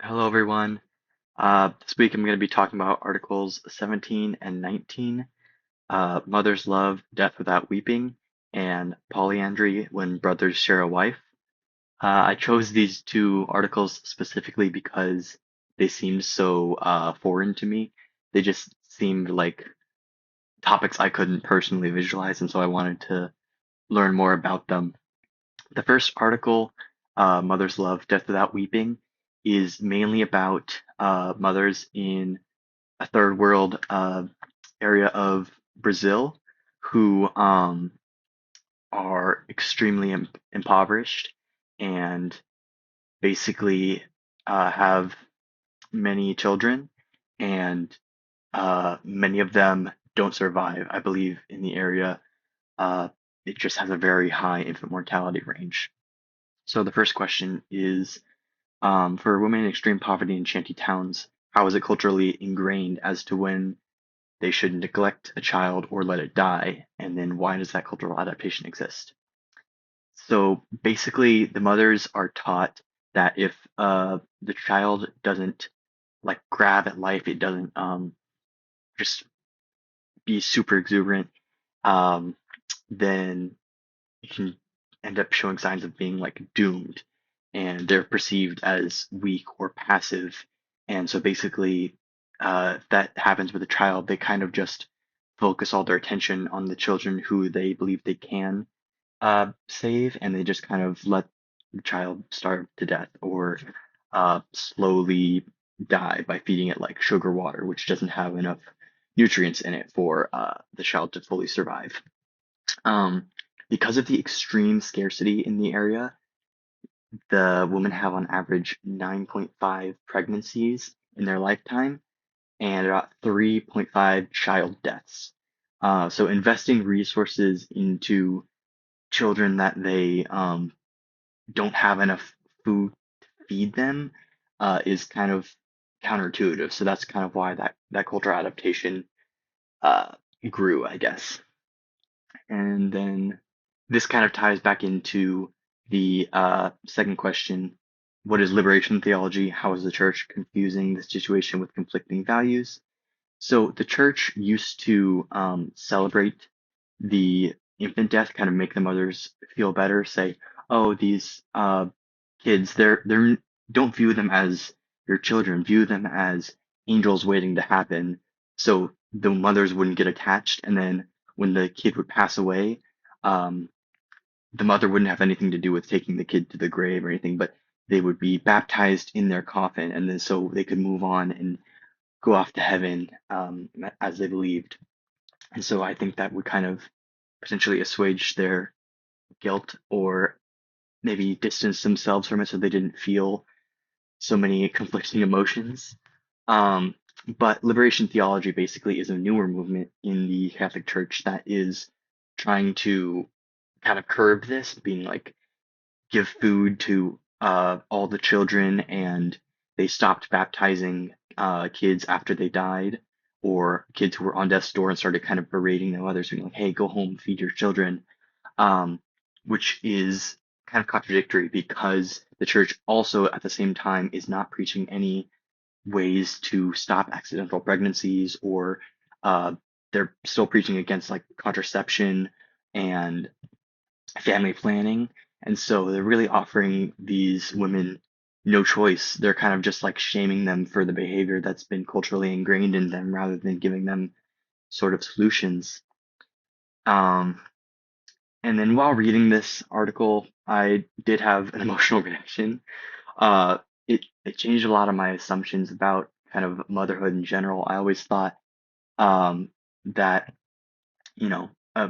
Hello, everyone. This week I'm going to be talking about Articles 17 and 19, Mother's Love, Death Without Weeping, and Polyandry When Brothers Share a Wife. I chose these two articles specifically because they seemed so foreign to me. They just seemed like topics I couldn't personally visualize, and so I wanted to learn more about them. The first article, Mother's Love, Death Without Weeping, is mainly about mothers in a third world area of Brazil who are extremely impoverished and basically have many children, and many of them don't survive. I believe in the area, uh, it just has a very high infant mortality range. So the first question is, for women in extreme poverty in shanty towns, how is it culturally ingrained as to when they should neglect a child or let it die? And then why does that cultural adaptation exist? So basically, the mothers are taught that if the child doesn't like grab at life, it doesn't just be super exuberant, um, then it can end up showing signs of being like doomed, and they're perceived as weak or passive. And so basically, if that happens with a child, they kind of just focus all their attention on the children who they believe they can save, and they just kind of let the child starve to death or slowly die by feeding it like sugar water, which doesn't have enough nutrients in it for the child to fully survive. Um, because of the extreme scarcity in the area, the women have on average 9.5 pregnancies in their lifetime and about 3.5 child deaths. So investing resources into children that they don't have enough food to feed them is kind of counterintuitive. So that's kind of why that cultural adaptation uh, grew, I guess. And then this kind of ties back into the second question: what is liberation theology? How is the church confusing the situation with conflicting values? So the church used to celebrate the infant death, kind of make the mothers feel better, say, "Oh, these kids, they're don't view them as your children, view them as angels waiting to happen." So the mothers wouldn't get attached, and then when the kid would pass away, um, the mother wouldn't have anything to do with taking the kid to the grave or anything, but they would be baptized in their coffin, and then so they could move on and go off to heaven as they believed. And so I think that would kind of potentially assuage their guilt or maybe distance themselves from it so they didn't feel so many conflicting emotions. Um, but liberation theology basically is a newer movement in the Catholic Church that is trying to kind of curb this, being like give food to all the children, and they stopped baptizing kids after they died, or kids who were on death's door and started kind of berating their mothers, being like, "Hey, go home, feed your children," um, which is kind of contradictory because the church also at the same time is not preaching any ways to stop accidental pregnancies, or uh, they're still preaching against like contraception and family planning. And so they're really offering these women no choice. They're kind of just like shaming them for the behavior that's been culturally ingrained in them rather than giving them sort of solutions. Um, and then while reading this article, I did have an emotional reaction. It changed a lot of my assumptions about kind of motherhood in general. I always thought that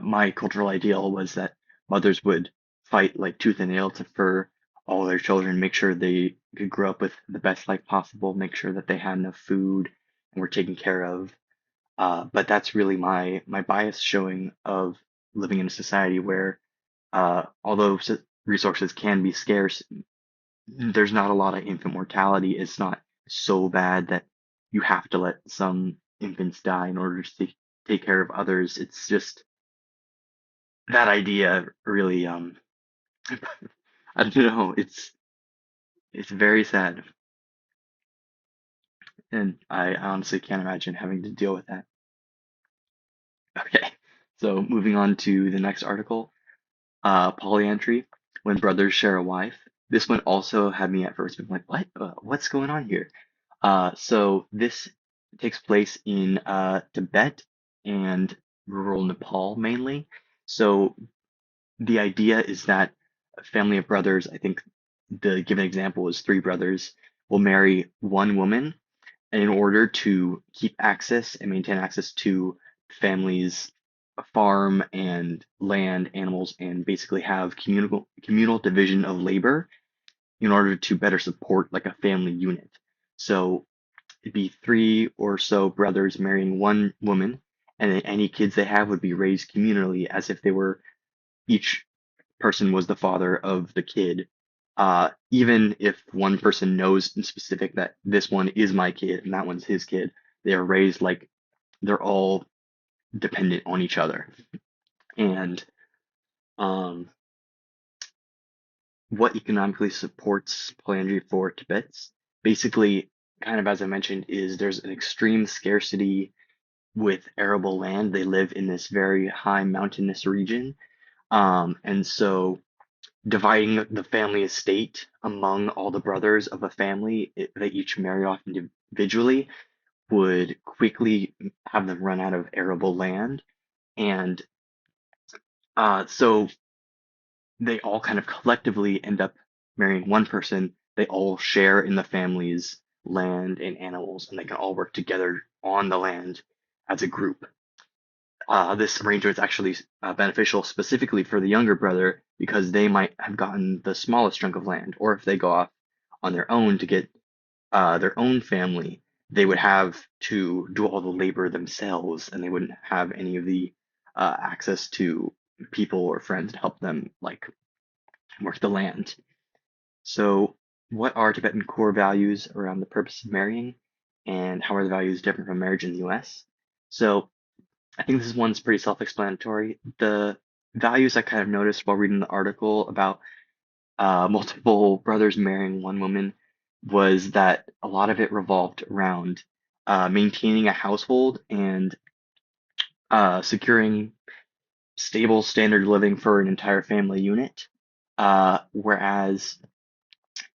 my cultural ideal was that mothers would fight like tooth and nail to for all their children, make sure they could grow up with the best life possible, make sure that they had enough food and were taken care of. But that's really my bias showing of living in a society where, although resources can be scarce, there's not a lot of infant mortality. It's not so bad that you have to let some infants die in order to take care of others. It's just that idea really I don't know, it's very sad. and I honestly can't imagine having to deal with that. Okay, so moving on to the next article, polyandry, when brothers share a wife. This one also had me at first being like, what? What's going on here? So this takes place in Tibet and rural Nepal mainly. So the idea is that a family of brothers, I think the given example is three brothers, will marry one woman, and in order to keep access and maintain access to families' farm and land, animals, and basically have communal division of labor in order to better support like a family unit. So it'd be three or so brothers marrying one woman, and then any kids they have would be raised communally as if they were each person was the father of the kid. Even if one person knows in specific that this one is my kid and that one's his kid, they are raised like they're all dependent on each other. And um, what economically supports polyandry for Tibets, basically, kind of as I mentioned, is there's an extreme scarcity with arable land. They live in this very high mountainous region. And so dividing the family estate among all the brothers of a family they each marry off individually would quickly have them run out of arable land. And so they all kind of collectively end up marrying one person. They all share in the family's land and animals, and they can all work together on the land as a group. This arrangement is actually beneficial specifically for the younger brother because they might have gotten the smallest chunk of land, or if they go off on their own to get their own family, they would have to do all the labor themselves, and they wouldn't have any of the access to people or friends to help them like work the land. So, what are Tibetan core values around the purpose of marrying, and how are the values different from marriage in the U.S.? So, I think this one's pretty self-explanatory. The values I kind of noticed while reading the article about multiple brothers marrying one woman was that a lot of it revolved around maintaining a household and securing stable standard of living for an entire family unit. Whereas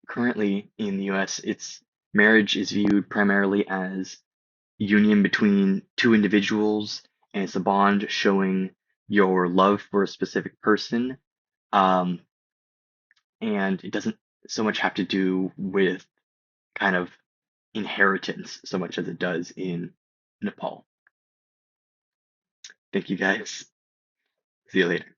currently in the US, it's marriage is viewed primarily as union between two individuals, and it's a bond showing your love for a specific person. Um, and it doesn't so much have to do with kind of inheritance so much as it does in Nepal. Thank you guys. See you later.